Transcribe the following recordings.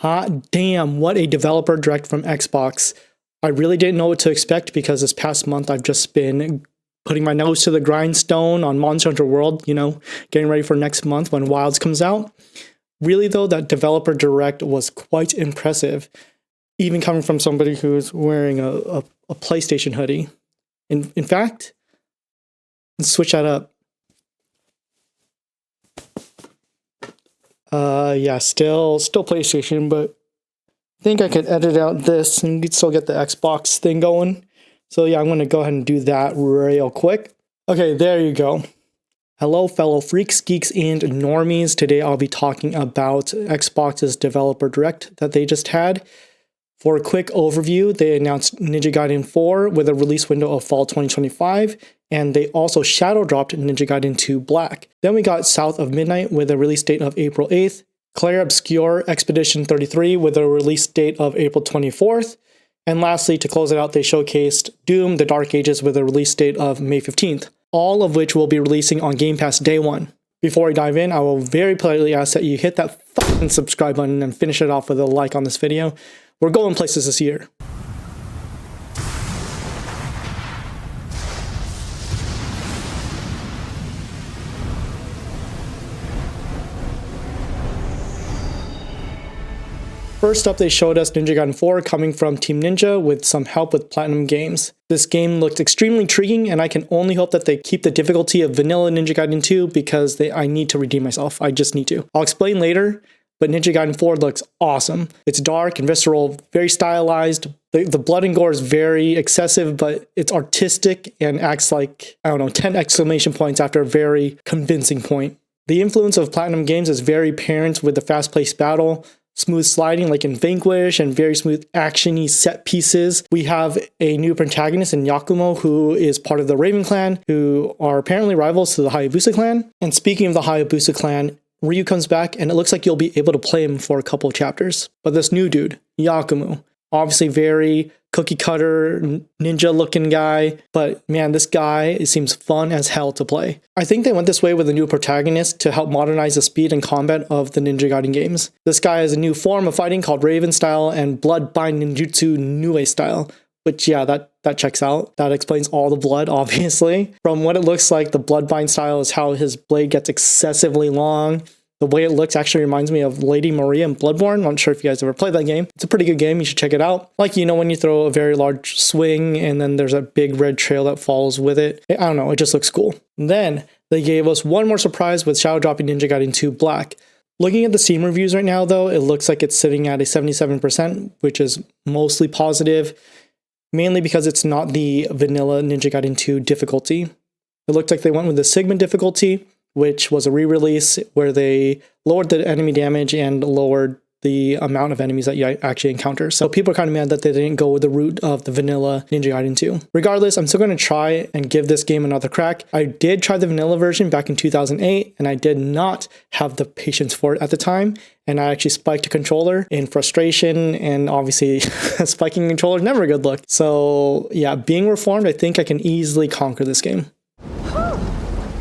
Hot damn, what a developer direct from Xbox. I really didn't know what to expect because this past month I've just been putting my nose to the grindstone on Monster Hunter World, getting ready for next month when Wilds comes out. Really though, that developer direct was quite impressive, even coming from somebody who's wearing a PlayStation hoodie. In fact, let's switch that up. Yeah, still PlayStation, but I think I could edit out this and you'd still get the Xbox thing going. So yeah, I'm going to go ahead and do that real quick. Okay, there you go. Hello, fellow freaks, geeks, and normies. Today I'll be talking about Xbox's developer direct that they just had. For a quick overview, they announced Ninja Gaiden 4 with a release window of fall 2025, and they also shadow dropped Ninja Gaiden 2 Black. Then we got South of Midnight with a release date of April 8th, Clair Obscur Expedition 33 with a release date of April 24th, and lastly, to close it out, they showcased Doom: The Dark Ages with a release date of May 15th, all of which will be releasing on Game Pass Day 1. Before I dive in, I will very politely ask that you hit that fucking subscribe button and finish it off with a like on this video. We're going places this year. First up, they showed us Ninja Gaiden 4 coming from Team Ninja with some help with Platinum Games. This game looked extremely intriguing, and I can only hope that they keep the difficulty of vanilla Ninja Gaiden 2 because I need to redeem myself. I just need to. I'll explain later, but Ninja Gaiden 4 looks awesome. It's dark and visceral, very stylized. The blood and gore is very excessive, but it's artistic and acts like, 10 exclamation points after a very convincing point. The influence of Platinum Games is very apparent with the fast-paced battle, smooth sliding like in Vanquish, and very smooth action-y set pieces. We have a new protagonist in Yakumo who is part of the Raven clan, who are apparently rivals to the Hayabusa clan. And speaking of the Hayabusa clan, Ryu comes back and it looks like you'll be able to play him for a couple of chapters. But this new dude, Yakumo, obviously very cookie cutter ninja looking guy, but man, this guy, it seems fun as hell to play. I think they went this way with a new protagonist to help modernize the speed and combat of the Ninja Gaiden games. This guy has a new form of fighting called Raven style and Bloodbind Ninjutsu Nue style, which yeah, that checks out. That explains all the blood, obviously. From what it looks like, the Bloodbind style is how his blade gets excessively long. The way it looks actually reminds me of Lady Maria in Bloodborne. I'm not sure if you guys ever played that game. It's a pretty good game. You should check it out. Like, when you throw a very large swing and then there's a big red trail that follows with it. I don't know. It just looks cool. And then they gave us one more surprise with shadow dropping Ninja Gaiden 2 Black. Looking at the Steam reviews right now, though, it looks like it's sitting at a 77%, which is mostly positive, mainly because it's not the vanilla Ninja Gaiden 2 difficulty. It looked like they went with the Sigma difficulty, which was a re-release where they lowered the enemy damage and lowered the amount of enemies that you actually encounter. So people are kind of mad that they didn't go with the route of the vanilla Ninja Gaiden 2. Regardless, I'm still going to try and give this game another crack. I did try the vanilla version back in 2008, and I did not have the patience for it at the time. And I actually spiked a controller in frustration, and obviously spiking a controller is never a good look. So yeah, being reformed, I think I can easily conquer this game.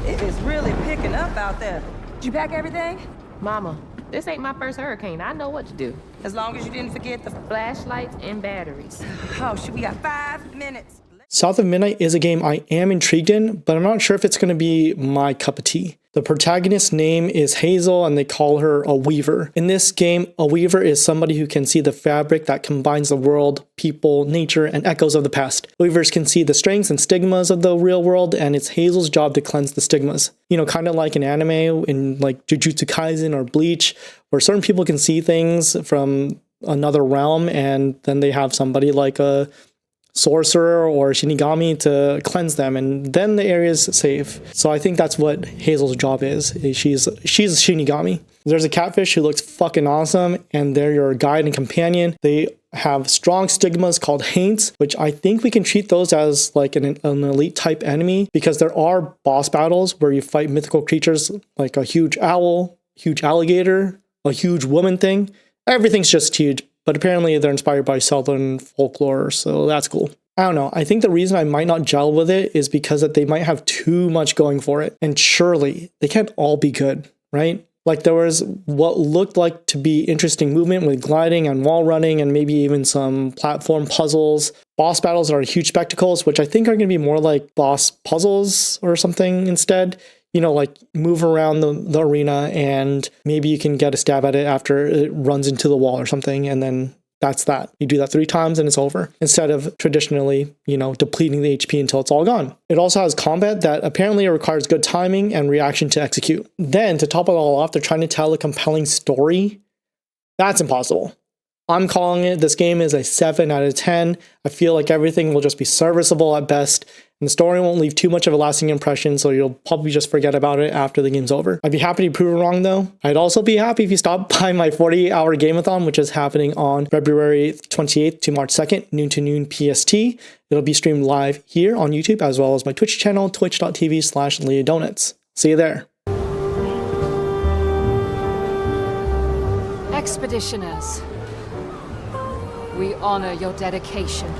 It is really picking up out there. Did you pack everything? Mama, this ain't my first hurricane. I know what to do. As long as you didn't forget the Flashlights and batteries. Oh, shoot, we got 5 minutes. South of Midnight is a game I am intrigued in, but I'm not sure if it's going to be my cup of tea. The protagonist's name is Hazel, and they call her a weaver. In this game, a weaver is somebody who can see the fabric that combines the world, people, nature, and echoes of the past. Weavers can see the strengths and stigmas of the real world, and it's Hazel's job to cleanse the stigmas. Kind of like an anime in like Jujutsu Kaisen or Bleach, where certain people can see things from another realm, and then they have somebody like a sorcerer or Shinigami to cleanse them, and then the area is safe. So I think that's what Hazel's job is. She's a Shinigami. There's a catfish who looks fucking awesome, and they're your guide and companion. They have strong stigmas called Haints, which I think we can treat those as like an elite type enemy, because there are boss battles where you fight mythical creatures like a huge owl, huge alligator, a huge woman thing. Everything's just huge. But apparently they're inspired by Southern folklore, so that's cool. I don't know. I think the reason I might not gel with it is because that they might have too much going for it. And surely they can't all be good, right? Like there was what looked like to be interesting movement with gliding and wall running and maybe even some platform puzzles. Boss battles are huge spectacles, which I think are going to be more like boss puzzles or something instead. You know, like move around the arena and maybe you can get a stab at it after it runs into the wall or something, and then that's that. You do that 3 times and it's over, instead of traditionally, you know, depleting the HP until it's all gone. It also has combat that apparently requires good timing and reaction to execute. Then, to top it all off, they're trying to tell a compelling story. That's impossible. I'm calling it, this game is a 7 out of 10. I feel like everything will just be serviceable at best, and the story won't leave too much of a lasting impression, so you'll probably just forget about it after the game's over. I'd be happy to prove it wrong though. I'd also be happy if you stop by my 48-hour gameathon, which is happening on February 28th to March 2nd, noon to noon PST. It'll be streamed live here on YouTube, as well as my Twitch channel, twitch.tv/LeoDonuts. See you there. Expeditioners, we honor your dedication.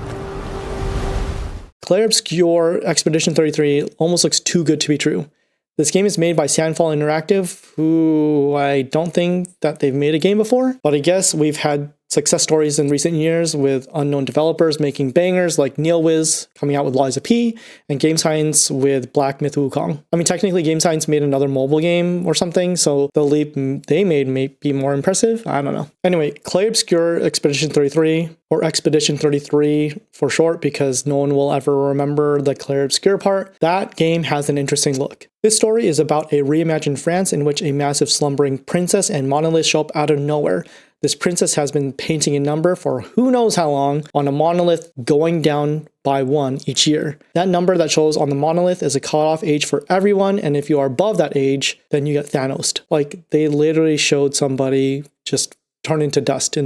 Clair Obscur Expedition 33 almost looks too good to be true. This game is made by Sandfall Interactive, who I don't think that they've made a game before, but I guess we've had success stories in recent years with unknown developers making bangers like Neilwiz coming out with Liza P and Game Science with Black Myth Wukong. I mean, technically Game Science made another mobile game or something, so the leap they made may be more impressive. I don't know. Anyway, Clair Obscur Expedition 33, or Expedition 33 for short, because no one will ever remember the Clair Obscur part. That game has an interesting look. This story is about a reimagined France in which a massive slumbering princess and monolith show up out of nowhere. This princess has been painting a number for who knows how long on a monolith, going down by 1 each year. That number that shows on the monolith is a cutoff age for everyone, and if you are above that age, then you get Thanos'd. Like, they literally showed somebody just turn into dust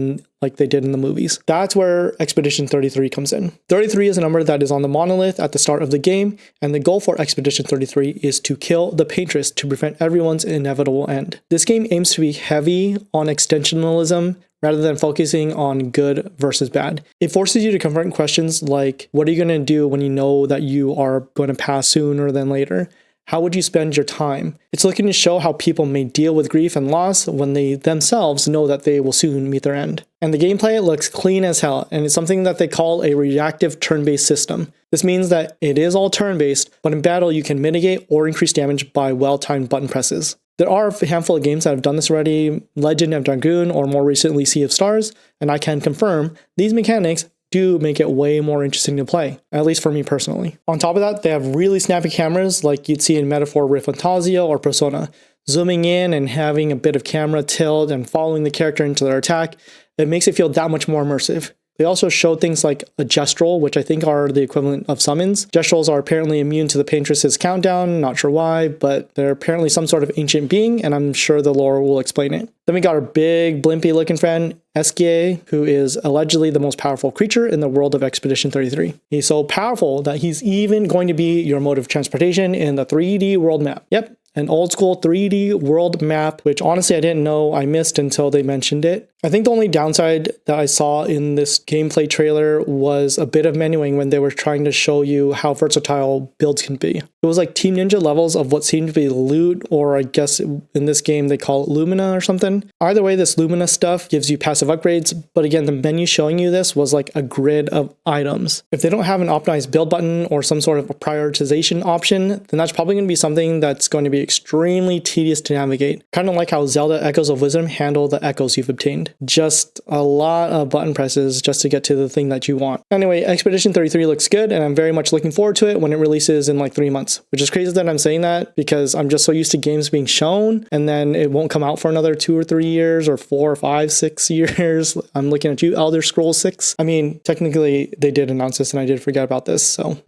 like they did in the movies. That's where Expedition 33 comes in. 33 is a number that is on the monolith at the start of the game, and the goal for Expedition 33 is to kill the Paintress to prevent everyone's inevitable end. This game aims to be heavy on extensionalism rather than focusing on good versus bad. It forces you to confront questions like, what are you going to do when you know that you are going to pass sooner than later? How would you spend your time? It's looking to show how people may deal with grief and loss when they themselves know that they will soon meet their end. And the gameplay looks clean as hell, and it's something that they call a reactive turn-based system. This means that it is all turn-based, but in battle you can mitigate or increase damage by well-timed button presses. There are a handful of games that have done this already, Legend of Dragoon or more recently Sea of Stars, and I can confirm these mechanics do make it way more interesting to play, at least for me personally. On top of that, they have really snappy cameras like you'd see in Metaphor Ray Fantasia or Persona. Zooming in and having a bit of camera tilt and following the character into their attack, it makes it feel that much more immersive. They also show things like a gestural, which I think are the equivalent of summons. Gestrals are apparently immune to the Paintress's countdown, not sure why, but they're apparently some sort of ancient being, and I'm sure the lore will explain it. Then we got our big blimpy looking friend, Eskie, who is allegedly the most powerful creature in the world of Expedition 33. He's so powerful that he's even going to be your mode of transportation in the 3D world map. Yep, an old school 3D world map, which honestly I didn't know I missed until they mentioned it. I think the only downside that I saw in this gameplay trailer was a bit of menuing when they were trying to show you how versatile builds can be. It was like Team Ninja levels of what seemed to be loot, or I guess in this game they call it Lumina or something. Either way, this Lumina stuff gives you passive upgrades, but again, the menu showing you this was like a grid of items. If they don't have an optimized build button or some sort of a prioritization option, then that's probably going to be something that's going to be extremely tedious to navigate. Kind of like how Zelda Echoes of Wisdom handle the echoes you've obtained. Just a lot of button presses just to get to the thing that you want. Anyway, Expedition 33 looks good, and I'm very much looking forward to it when it releases in like 3 months, which is crazy that I'm saying that because I'm just so used to games being shown and then it won't come out for another 2 or 3 years or 4 or 5, 6 years. I'm looking at you, Elder Scrolls 6. I mean, technically they did announce this and I did forget about this, so.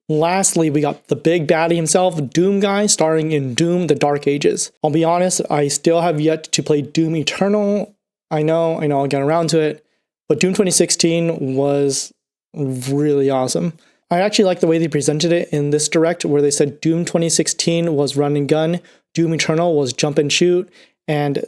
Lastly, we got the big baddie himself, Doom Guy, starring in Doom: The Dark Ages. I'll be honest, I still have yet to play Doom Eternal. I know, I'll get around to it, but Doom 2016 was really awesome. I actually like the way they presented it in this direct, where they said Doom 2016 was run and gun, Doom Eternal was jump and shoot, and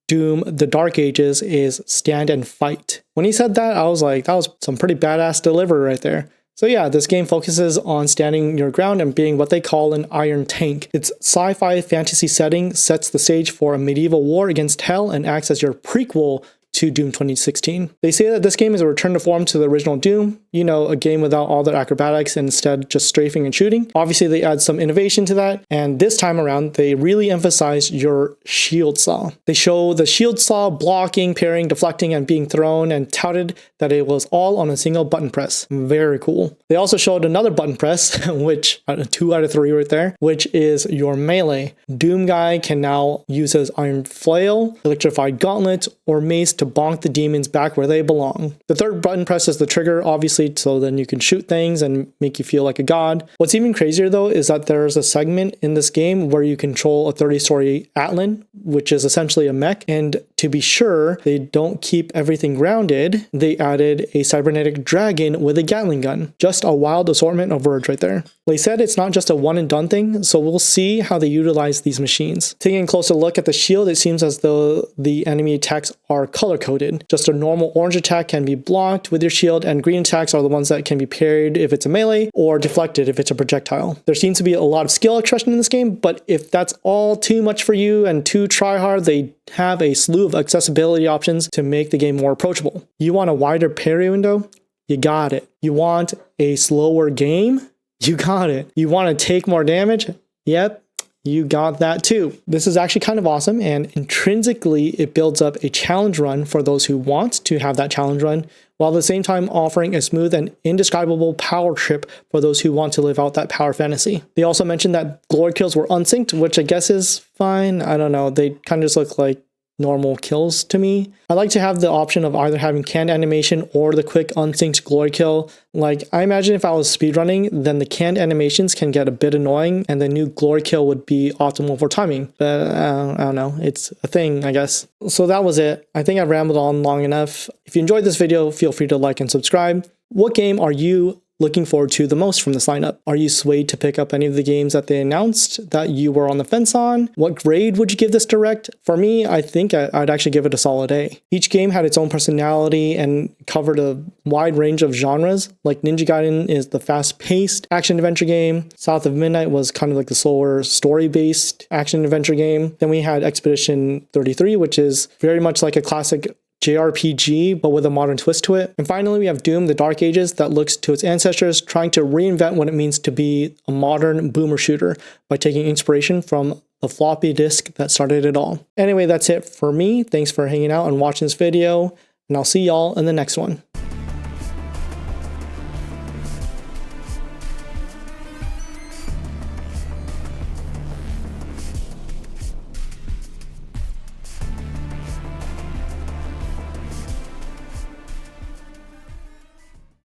Doom The Dark Ages is stand and fight. When he said that, I was like, that was some pretty badass delivery right there. So yeah, this game focuses on standing your ground and being what they call an iron tank. Its sci-fi fantasy setting sets the stage for a medieval war against hell and acts as your prequel to Doom 2016. They say that this game is a return to form to the original Doom, you know, a game without all the acrobatics and instead just strafing and shooting. Obviously, they add some innovation to that, and this time around, they really emphasize your shield saw. They show the shield saw blocking, parrying, deflecting, and being thrown, and touted that it was all on a single button press. Very cool. They also showed another button press, which 2 out of 3 right there, which is your melee. Doom Guy can now use his iron flail, electrified gauntlet, or mace to bonk the demons back where they belong. The third button press is the trigger, obviously, so then you can shoot things and make you feel like a god. What's even crazier though is that there's a segment in this game where you control a 30-story Atlan, which is essentially a mech, and to be sure they don't keep everything grounded, they added a cybernetic dragon with a Gatling gun. Just a wild assortment of words right there. They said it's not just a one and done thing, so we'll see how they utilize these machines. Taking a closer look at the shield, it seems as though the enemy attacks are color-coded. Just a normal orange attack can be blocked with your shield, and green attacks are the ones that can be parried if it's a melee, or deflected if it's a projectile. There seems to be a lot of skill expression in this game, but if that's all too much for you and too try-hard, they have a slew of accessibility options to make the game more approachable. You want a wider parry window? You got it. You want a slower game? You got it. You want to take more damage? Yep, you got that too. This is actually kind of awesome, and intrinsically it builds up a challenge run for those who want to have that challenge run, while at the same time offering a smooth and indescribable power trip for those who want to live out that power fantasy. They also mentioned that glory kills were unsynced, which I guess is fine. I don't know. They kind of just look like normal kills to me. I like to have the option of either having canned animation or the quick unsynced glory kill. Like, I imagine if I was speedrunning, then the canned animations can get a bit annoying and the new glory kill would be optimal for timing. But I don't know, it's a thing, I guess. So that was it. I think I've rambled on long enough. If you enjoyed this video, feel free to like and subscribe. What game are you looking forward to the most from this lineup? Are you swayed to pick up any of the games that they announced that you were on the fence on? What grade would you give this direct? For me, I think I'd actually give it a solid A. Each game had its own personality and covered a wide range of genres. Like Ninja Gaiden is the fast-paced action-adventure game. South of Midnight was kind of like the slower story-based action-adventure game. Then we had Expedition 33, which is very much like a classic JRPG, but with a modern twist to it. And finally, we have Doom: The Dark Ages that looks to its ancestors, trying to reinvent what it means to be a modern boomer shooter by taking inspiration from the floppy disk that started it all. Anyway, that's it for me. Thanks for hanging out and watching this video, and I'll see y'all in the next one.